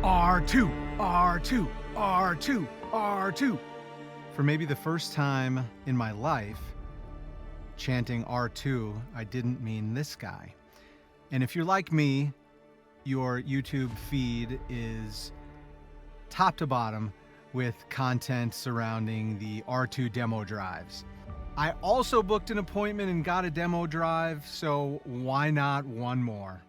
R2, R2, R2, R2. For maybe the first time in my life, chanting R2, I didn't mean this guy. And if you're like me, your YouTube feed is top to bottom with content surrounding the R2 demo drives. I also booked an appointment and got a demo drive, so why not one more?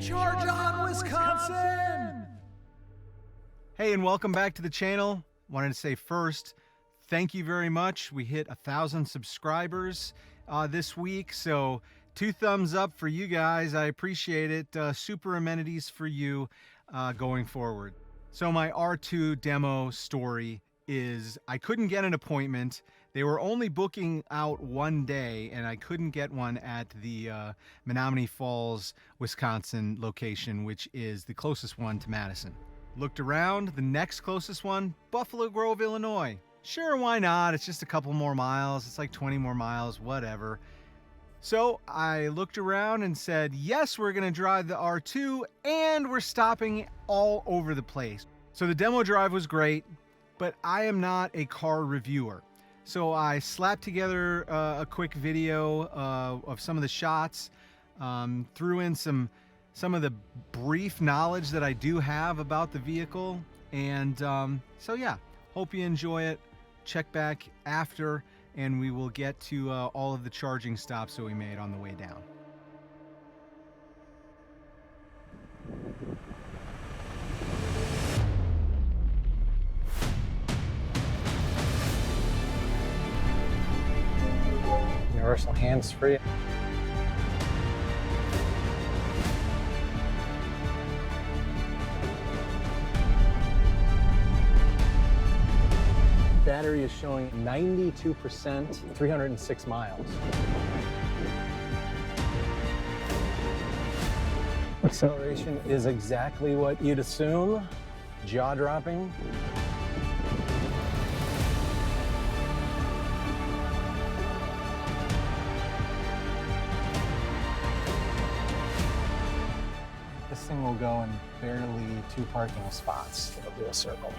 Charge on, Wisconsin! Hey, and welcome back to the channel. Wanted to say first, thank you very much. We hit 1,000 subscribers this week, so 2 thumbs up for you guys. I appreciate it. Super amenities for you going forward. So my R2 demo story is I couldn't get an appointment. They were only booking out one day, and I couldn't get one at the Menominee Falls, Wisconsin location, which is the closest one to Madison. Looked around, the next closest one, Buffalo Grove, Illinois. Sure, why not? It's just a couple more miles. It's like 20 more miles, whatever. So I looked around and said, yes, we're gonna drive the R2, and we're stopping all over the place. So the demo drive was great, but I am not a car reviewer. So I slapped together a quick video of some of the shots, threw in some of the brief knowledge that I do have about the vehicle, and so yeah, hope you enjoy it. Check back after, and we will get to all of the charging stops that we made on the way down. Universal hands-free. Battery is showing 92%, 306 miles. Acceleration is exactly what you'd assume, jaw-dropping. This thing will go in barely 2 parking spots. It'll do a circle.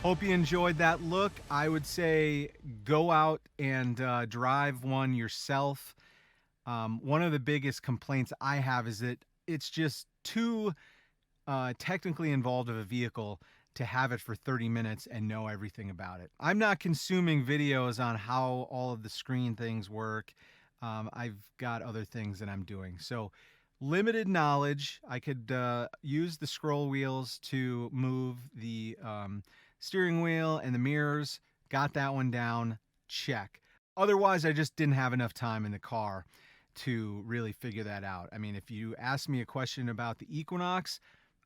Hope you enjoyed that look. I would say go out and drive one yourself. One of the biggest complaints I have is that it's just too technically involved of a vehicle to have it for 30 minutes and know everything about it. I'm not consuming videos on how all of the screen things work. I've got other things that I'm doing. So limited knowledge. I could use the scroll wheels to move the steering wheel and the mirrors. Got that one down, check. Otherwise, I just didn't have enough time in the car to really figure that out. I mean, if you ask me a question about the Equinox,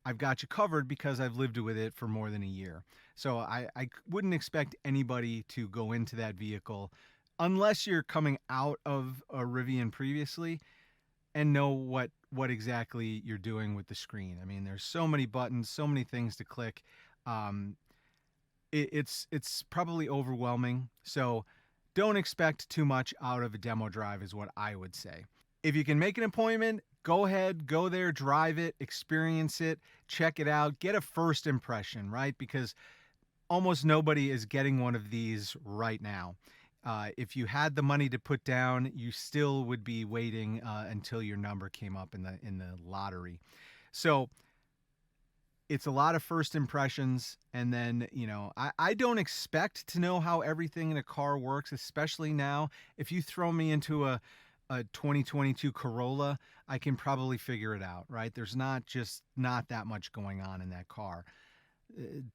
I've got you covered because I've lived with it for more than a year. So I wouldn't expect anybody to go into that vehicle unless you're coming out of a Rivian previously and know what exactly you're doing with the screen. I mean, there's so many buttons, so many things to click. It's probably overwhelming. So don't expect too much out of a demo drive is what I would say. If you can make an appointment, go ahead, go there, drive it, experience it, check it out, get a first impression, right? Because almost nobody is getting one of these right now. If you had the money to put down, you still would be waiting until your number came up in the lottery. So it's a lot of first impressions, and then, you know, I don't expect to know how everything in a car works, especially now. If you throw me into a 2022 Corolla, I can probably figure it out, right? There's not that much going on in that car.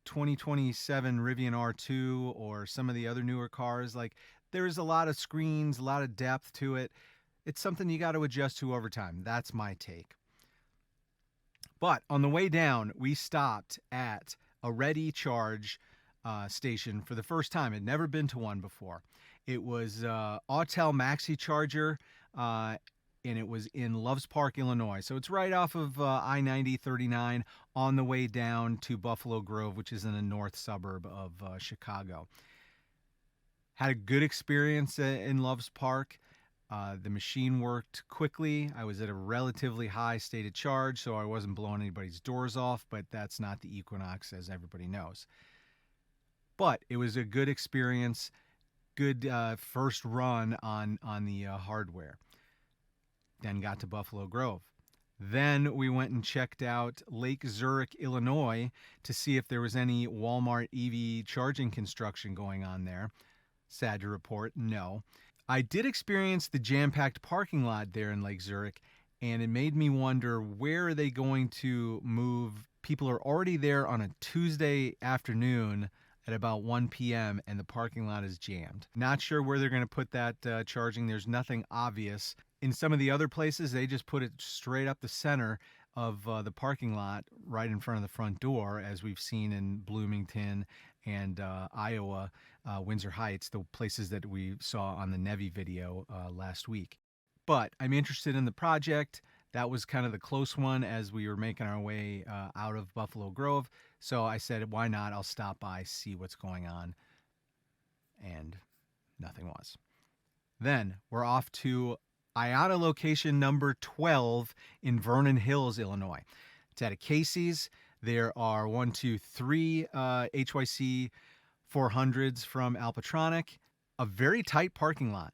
2027 Rivian R2 or some of the other newer cars, like, there's a lot of screens, a lot of depth to it. It's something you got to adjust to over time. That's my take. But on the way down, we stopped at a RED E Charge station for the first time. I'd never been to one before. It was Autel MaxiCharger, and it was in Loves Park, Illinois. So it's right off of I-90 39 on the way down to Buffalo Grove, which is in the north suburb of Chicago. Had a good experience in Loves Park. The machine worked quickly. I was at a relatively high state of charge, so I wasn't blowing anybody's doors off, but that's not the Equinox, as everybody knows. But it was a good experience, good first run on the hardware. Then got to Buffalo Grove. Then we went and checked out Lake Zurich, Illinois, to see if there was any Walmart EV charging construction going on there. Sad to report, no. I did experience the jam-packed parking lot there in Lake Zurich, and it made me wonder, where are they going to move? People are already there on a Tuesday afternoon at about 1 p.m. and the parking lot is jammed. Not sure where they're going to put that charging. There's nothing obvious. In some of the other places, they just put it straight up the center of the parking lot, right in front of the front door, as we've seen in Bloomington and Iowa, Windsor Heights, the places that we saw on the Nevy video last week. But I'm interested in the project. That was kind of the close one as we were making our way out of Buffalo Grove. So I said, why not? I'll stop by, see what's going on. And nothing was. Then we're off to IONNA location number 12 in Vernon Hills, Illinois. It's at a Casey's. There are 3 HYC 400s from Alpatronic. A very tight parking lot.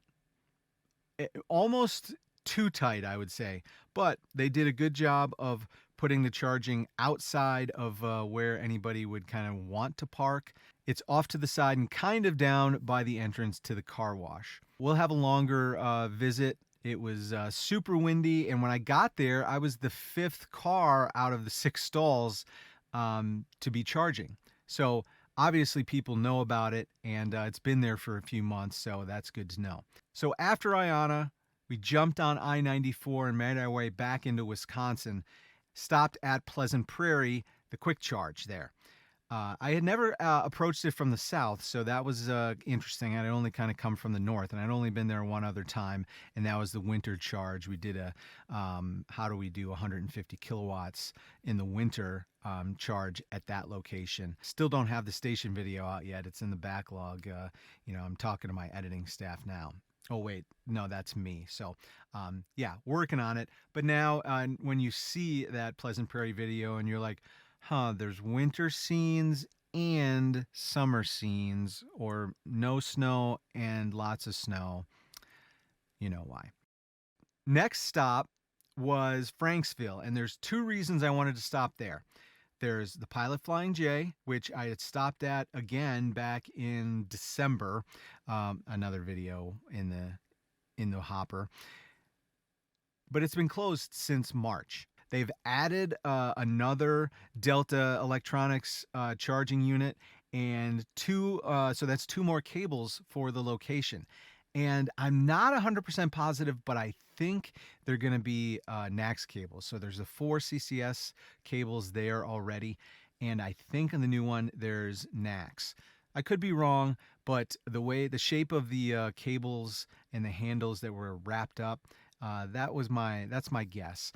Almost too tight, I would say. But they did a good job of putting the charging outside of where anybody would kind of want to park. It's off to the side and kind of down by the entrance to the car wash. We'll have a longer visit. It was super windy, and when I got there, I was the 5th car out of the 6 stalls to be charging. So obviously people know about it, and it's been there for a few months, so that's good to know. So after IONNA, we jumped on I-94 and made our way back into Wisconsin, stopped at Pleasant Prairie, the Kwik Charge there. I had never approached it from the south, so that was interesting. I'd only kind of come from the north, and I'd only been there one other time, and that was the winter charge. We did a how do we do 150 kilowatts in the winter charge at that location. Still don't have the station video out yet. It's in the backlog. I'm talking to my editing staff now. Oh, wait, no, that's me. So, yeah, working on it. But now when you see that Pleasant Prairie video and you're like, there's winter scenes and summer scenes, or no snow and lots of snow, you know why. Next stop was Franksville, and there's 2 reasons I wanted to stop there. There's the Pilot Flying J, which I had stopped at again back in December, another video in the hopper, but it's been closed since March. They've added another Delta Electronics charging unit and 2, so that's 2 more cables for the location. And I'm not 100% positive, but I think they're going to be NACS cables. So there's the 4 CCS cables there already, and I think in the new one there's NACS. I could be wrong, but the shape of the cables and the handles that were wrapped up, that's my guess.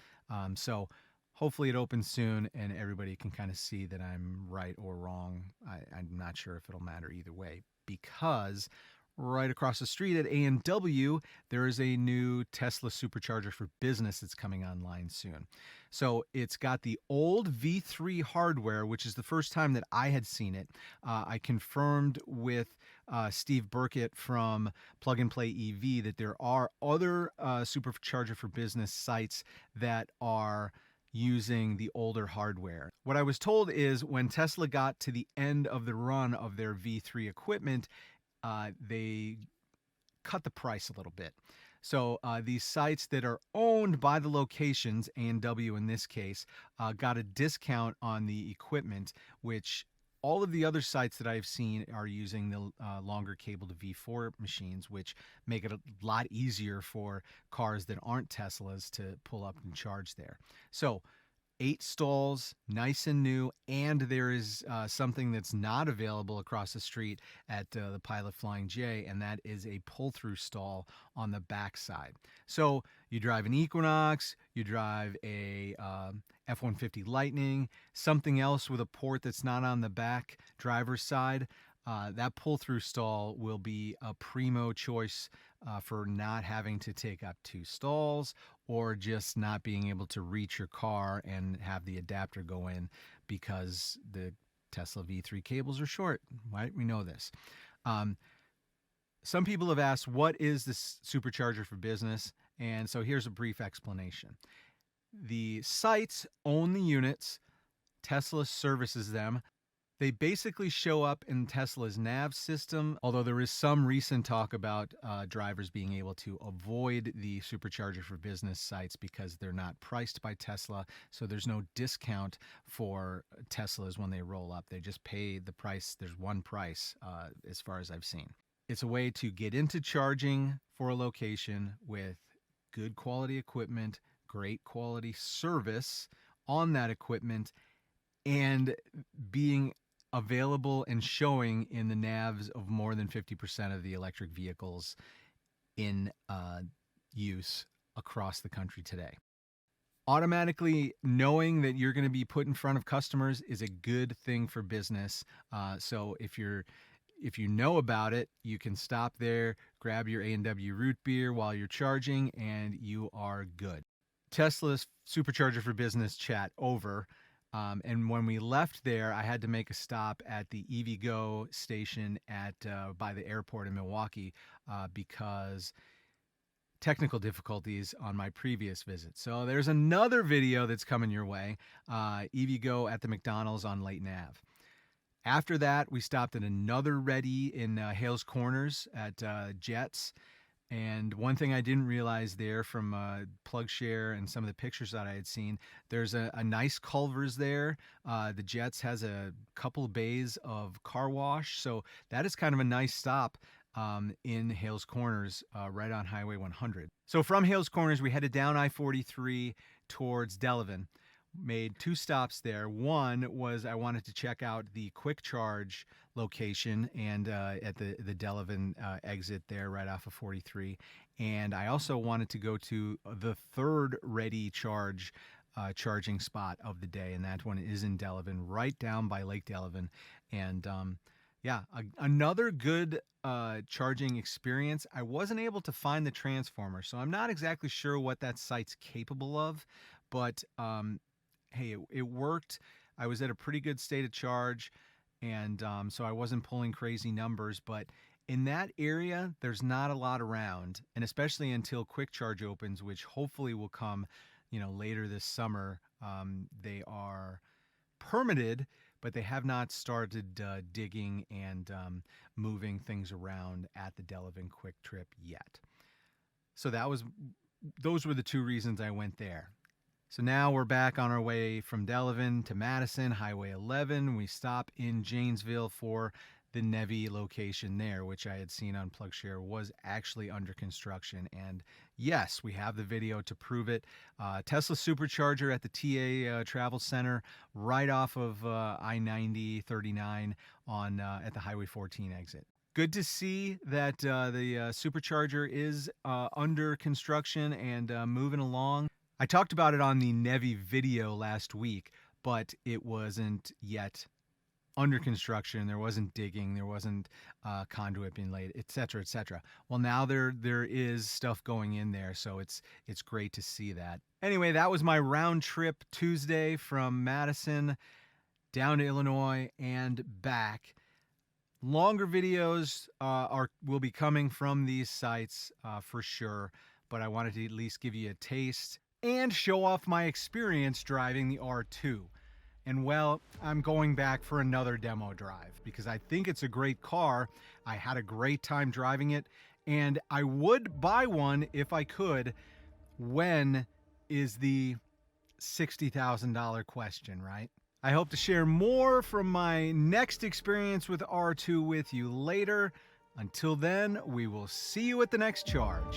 So hopefully it opens soon and everybody can kind of see that I'm right or wrong. I'm not sure if it'll matter either way, because right across the street at A&W, there is a new Tesla Supercharger for business that's coming online soon. So it's got the old V3 hardware, which is the first time that I had seen it. I confirmed with Steve Burkett from Plug and Play EV that there are other Supercharger for business sites that are using the older hardware. What I was told is when Tesla got to the end of the run of their V3 equipment, they cut the price a little bit. So these sites that are owned by the locations, A&W in this case, got a discount on the equipment, which all of the other sites that I've seen are using the longer cable to V4 machines, which make it a lot easier for cars that aren't Teslas to pull up and charge there. So 8 stalls, nice and new, and there is something that's not available across the street at the Pilot Flying J, and that is a pull-through stall on the back side. So you drive an Equinox, you drive a F-150 Lightning, something else with a port that's not on the back driver's side, that pull-through stall will be a primo choice for not having to take up 2 stalls or just not being able to reach your car and have the adapter go in because the Tesla V3 cables are short, right? We know this. Some people have asked, what is this supercharger for business? And so here's a brief explanation. The sites own the units. Tesla services them. They basically show up in Tesla's nav system, although there is some recent talk about drivers being able to avoid the Supercharger for Business sites because they're not priced by Tesla, so there's no discount for Teslas when they roll up. They just pay the price. There's one price as far as I've seen. It's a way to get into charging for a location with good quality equipment, great quality service on that equipment, and being available and showing in the navs of more than 50% of the electric vehicles in use across the country today. Automatically knowing that you're going to be put in front of customers is a good thing for business. So if you know about it, you can stop there, grab your A&W root beer while you're charging, and you are good. Tesla's Supercharger for Business chat over. And when we left there, I had to make a stop at the EVgo station by the airport in Milwaukee because technical difficulties on my previous visit. So there's another video that's coming your way, EVgo at the McDonald's on Layton Ave. After that, we stopped at another RED E in Hales Corners at Jets. And one thing I didn't realize there from PlugShare and some of the pictures that I had seen, there's a nice Culver's there. The Jets has a couple bays of car wash. So that is kind of a nice stop in Hales Corners right on Highway 100. So from Hales Corners, we headed down I-43 towards Delavan. Made 2 stops there. One was I wanted to check out the Kwik Charge location and at the Delavan exit there right off of 43. And I also wanted to go to the third RED E charge charging spot of the day, and that one is in Delavan, right down by Lake Delavan. And another good charging experience. I wasn't able to find the transformer, so I'm not exactly sure what that site's capable of, but hey, it worked. I was at a pretty good state of charge, and so I wasn't pulling crazy numbers. But in that area, there's not a lot around, and especially until Kwik Charge opens, which hopefully will come, later this summer. They are permitted, but they have not started digging and moving things around at the Delavan Kwik Trip yet. So those were the 2 reasons I went there. So now we're back on our way from Delavan to Madison, Highway 11. We stop in Janesville for the Nevi location there, which I had seen on PlugShare was actually under construction. And yes, we have the video to prove it. Tesla Supercharger at the TA Travel Center, right off of I-90, 39 at the Highway 14 exit. Good to see that the Supercharger is under construction and moving along. I talked about it on the Nevi video last week, but it wasn't yet under construction. There wasn't digging, there wasn't conduit being laid, etc., etc. Well, now there is stuff going in there, so it's great to see that. Anyway, that was my round trip Tuesday from Madison down to Illinois and back. Longer videos will be coming from these sites for sure, but I wanted to at least give you a taste and show off my experience driving the R2. And well, I'm going back for another demo drive because I think it's a great car. I had a great time driving it, and I would buy one if I could. When is the $60,000 question, right? I hope to share more from my next experience with R2 with you later. Until then, we will see you at the next charge.